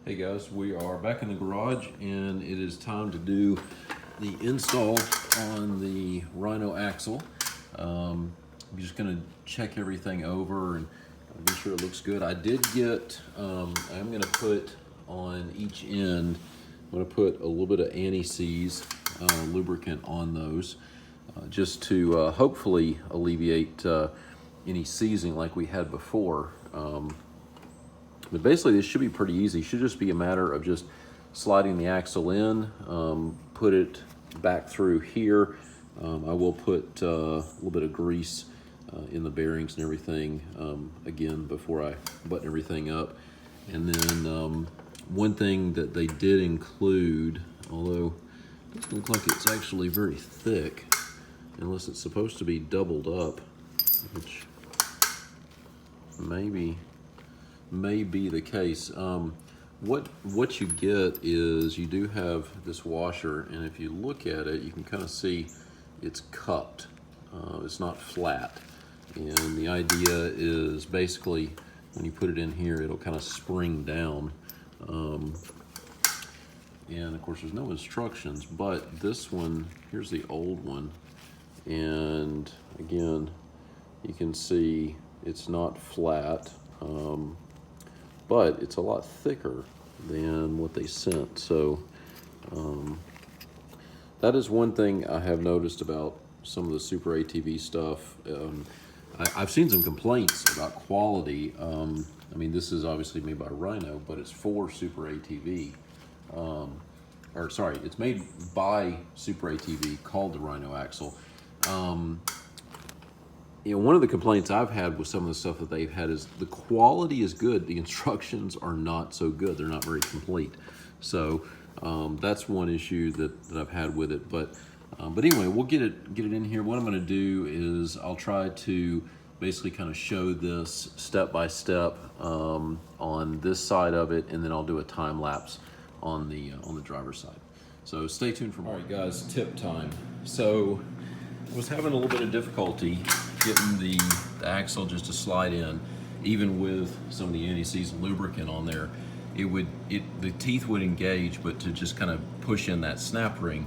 Hey guys, we are back in the garage and it is time to do the install on the Rhino axle. I'm just going to check everything over and be sure it looks good. I did get, I'm going to put on each end, I'm going to put a little bit of anti-seize lubricant on those just to hopefully alleviate any seizing like we had before. But basically this should be pretty easy. It should just be a matter of just sliding the axle in, put it back through here. I will put a little bit of grease in the bearings and everything again before I button everything up. And then one thing that they did include, although it doesn't look like it's actually very thick, unless it's supposed to be doubled up, which may be the case. What you get is you do have this washer, and if you look at it, you can kind of see it's cupped. It's not flat. And the idea is basically when you put it in here, it'll kind of spring down. And of course, there's no instructions, but this one, here's the old one. And again, you can see it's not flat. But it's a lot thicker than what they sent. So that is one thing I have noticed about some of the SuperATV stuff. I've seen some complaints about quality. I mean, this is obviously made by Rhino, but it's for SuperATV. Or sorry, it's made by SuperATV, called the Rhino axle. You know, one of the complaints I've had with some of the stuff that they've had is the quality is good, the instructions are not so good. They're not very complete. So that's one issue that I've had with it. But anyway, we'll get it in here. What I'm going to do is I'll try to basically kind of show this step by step on this side of it, and then I'll do a time lapse on the driver's side. So stay tuned for more. All right, guys, tip time. So I was having a little bit of difficulty getting the axle just to slide in, even with some of the anti-seize lubricant on there. The teeth would engage, but to just kind of push in that snap ring.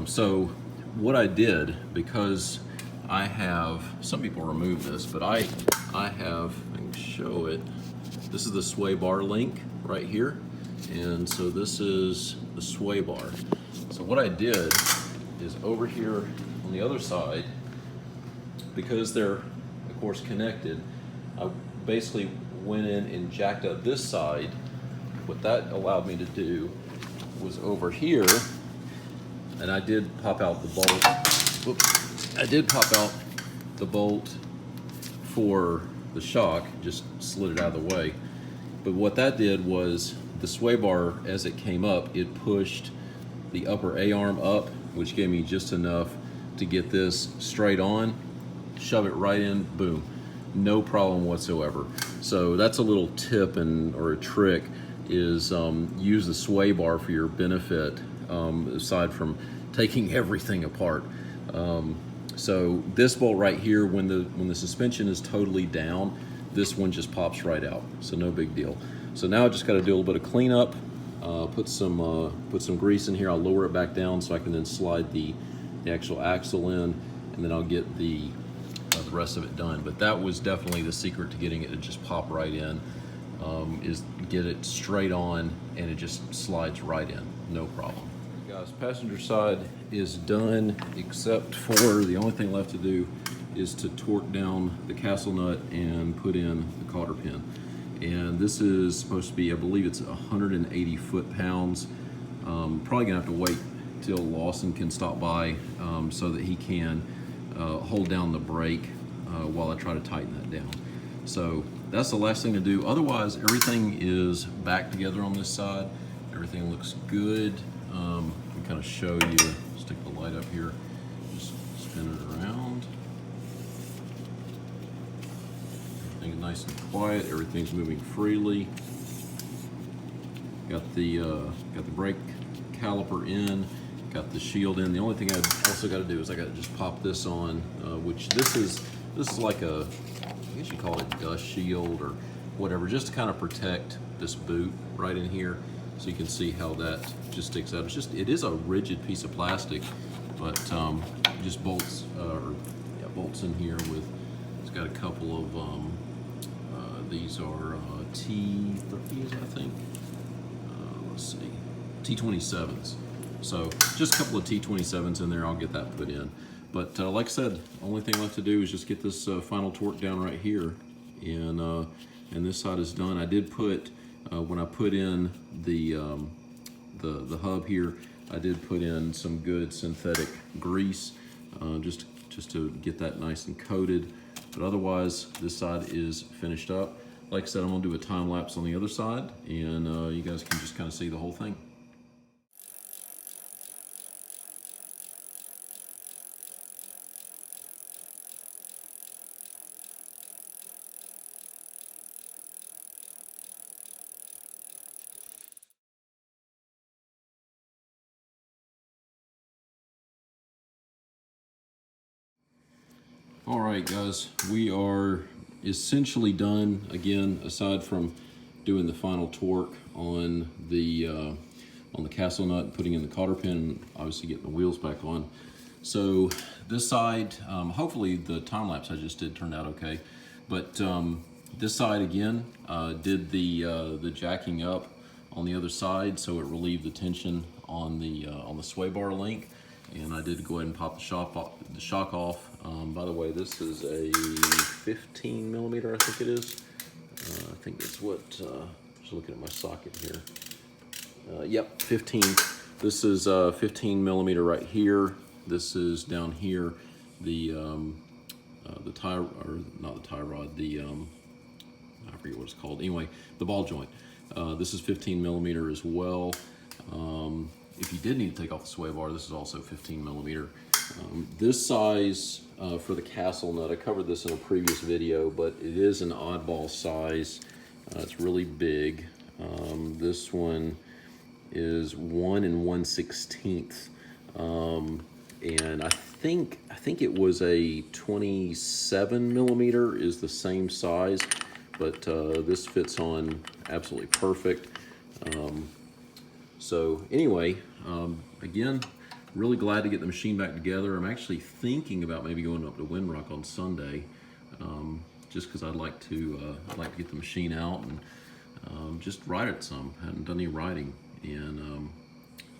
So what I did, because I have, some people remove this, but I can show it. This is the sway bar link right here. And so this is the sway bar. So what I did is over here on the other side, because they're of course connected, I basically went in and jacked up this side. What that allowed me to do was over here, and I did pop out the bolt. Whoops. I did pop out the bolt for the shock, just slid it out of the way. But what that did was the sway bar, as it came up, it pushed the upper A-arm up, which gave me just enough to get this straight on, shove it right in, boom, no problem whatsoever. So that's a little tip or a trick, is use the sway bar for your benefit, aside from taking everything apart. So this bolt right here, when the suspension is totally down, this one just pops right out, so no big deal. So now I just got to do a little bit of cleanup, put some grease in here. I'll lower it back down so I can then slide the actual axle in, and then I'll get the rest of it done. But that was definitely the secret to getting it to just pop right in, is get it straight on and it just slides right in, no problem. Guys, passenger side is done, except for the only thing left to do is to torque down the castle nut and put in the cotter pin. And this is supposed to be, I believe it's 180 foot-pounds. Probably gonna have to wait till Lawson can stop by so that he can hold down the brake while I try to tighten that down. So that's the last thing to do. Otherwise, everything is back together on this side. Everything looks good. I can kind of show you, stick the light up here, just spin it around. Everything's nice and quiet, everything's moving freely. Got the brake caliper in, got the shield in. The only thing I've also got to do is I got to just pop this on, which this is like a, I guess you call it a dust shield, or whatever, just to kind of protect this boot right in here. So you can see how that just sticks out. It is a rigid piece of plastic, but just bolts, bolts in here with, it's got a couple of, these are T30s, I think. Let's see, T27s. So just a couple of T27s in there, I'll get that put in. But like I said, only thing left to do is just get this final torque down right here, and this side is done. I did put, when I put in the hub here, I did put in some good synthetic grease, just to get that nice and coated. But otherwise, this side is finished up. Like I said, I'm gonna do a time lapse on the other side, and you guys can just kind of see the whole thing. All right, guys, we are essentially done. Again, aside from doing the final torque on the castle nut and putting in the cotter pin, and obviously getting the wheels back on. So this side, hopefully the time lapse I just did turned out okay. But this side again did the jacking up on the other side, so it relieved the tension on the sway bar link. And I did go ahead and pop the shock off. By the way, this is a 15 millimeter, I think it is. I think that's what, just looking at my socket here. Yep, 15. This is 15 millimeter right here. This is down here, the tie, or not the tie rod, I forget what it's called. Anyway, the ball joint. This is 15 millimeter as well. If you did need to take off the sway bar, this is also 15 millimeter. This size for the castle nut, I covered this in a previous video, but it is an oddball size. It's really big. This one is 1 1/16. And I think it was a 27 millimeter is the same size, but this fits on absolutely perfect. So anyway, again, really glad to get the machine back together. I'm actually thinking about maybe going up to Windrock on Sunday, just because I'd like to get the machine out and just ride it some. I hadn't done any riding, and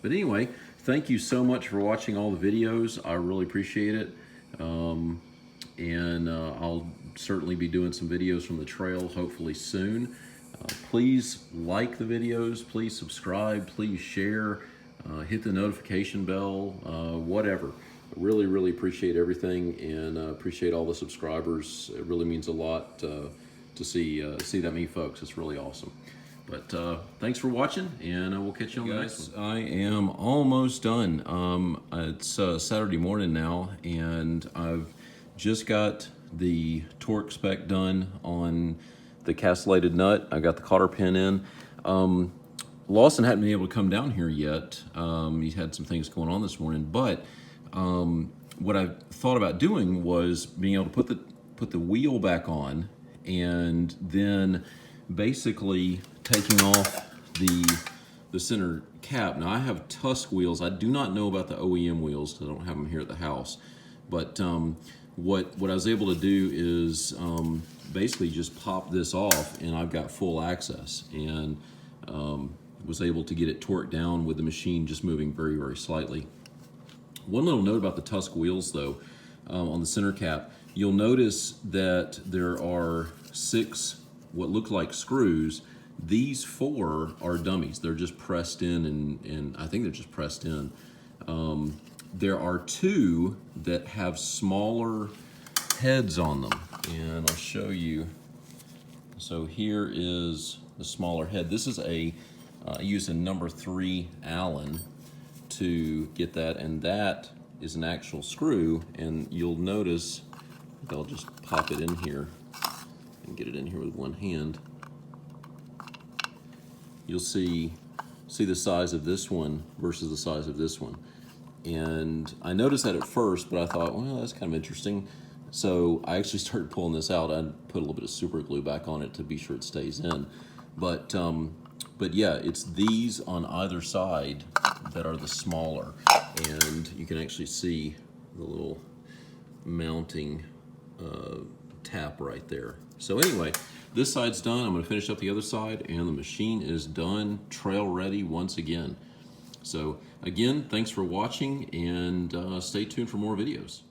but anyway, thank you so much for watching all the videos. I really appreciate it, and I'll certainly be doing some videos from the trail hopefully soon. Please like the videos, please subscribe, please share, hit the notification bell, whatever. I really, really appreciate everything, and appreciate all the subscribers. It really means a lot to see that many folks. It's really awesome. But thanks for watching, and we'll catch you on the next one. I am almost done. It's Saturday morning now, and I've just got the torque spec done on the castellated nut. I got the cotter pin in. Lawson hadn't been able to come down here yet. He had some things going on this morning, but what I thought about doing was being able to put the wheel back on, and then basically taking off the center cap. Now I have Tusk wheels. I do not know about the OEM wheels because I don't have them here at the house. But what I was able to do is basically just pop this off, and I've got full access, and was able to get it torqued down with the machine just moving very, very slightly. One little note about the Tusk wheels though, on the center cap, you'll notice that there are 6 what look like screws. These 4 are dummies. They're just pressed in, and I think they're just pressed in. There are 2 that have smaller heads on them, and I'll show you. So here is the smaller head. This is I used a number 3 Allen to get that, and that is an actual screw. And you'll notice, I'll just pop it in here and get it in here with one hand. You'll see the size of this one versus the size of this one. And I noticed that at first, but I thought, well, that's kind of interesting. So I actually started pulling this out. I put a little bit of super glue back on it to be sure it stays in. But yeah, it's these on either side that are the smaller. And you can actually see the little mounting tap right there. So anyway, this side's done. I'm going to finish up the other side, and the machine is done, trail ready once again. So again, thanks for watching, and stay tuned for more videos.